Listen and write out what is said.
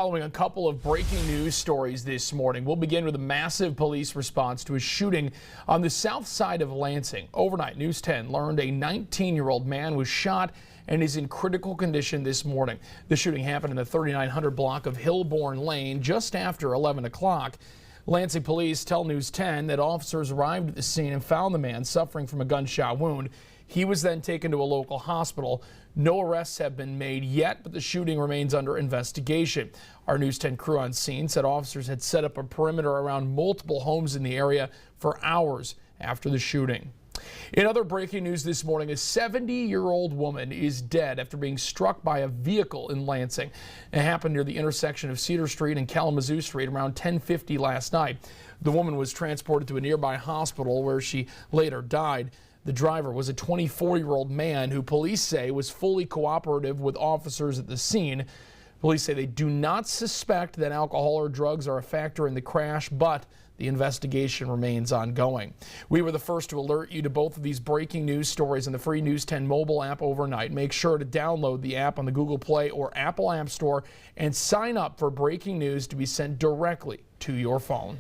Following a couple of breaking news stories this morning, we'll begin with a massive police response to a shooting on the south side of Lansing. Overnight, News 10 learned a 19-year-old man was shot and is in critical condition this morning. The shooting happened in the 3900 block of Hillborn Lane just after 11 o'clock. Lansing police tell News 10 that officers arrived at the scene and found the man suffering from a gunshot wound. He was then taken to a local hospital. No arrests have been made yet, but the shooting remains under investigation. Our News 10 crew on scene said officers had set up a perimeter around multiple homes in the area for hours after the shooting. In other breaking news this morning, a 70-year-old woman is dead after being struck by a vehicle in Lansing. It happened near the intersection of Cedar Street and Kalamazoo Street around 10:50 last night. The woman was transported to a nearby hospital where she later died. The driver was a 24-year-old man who police say was fully cooperative with officers at the scene. Police say they do not suspect that alcohol or drugs are a factor in the crash, but the investigation remains ongoing. We were the first to alert you to both of these breaking news stories in the free News 10 mobile app overnight. Make sure to download the app on the Google Play or Apple App Store and sign up for breaking news to be sent directly to your phone.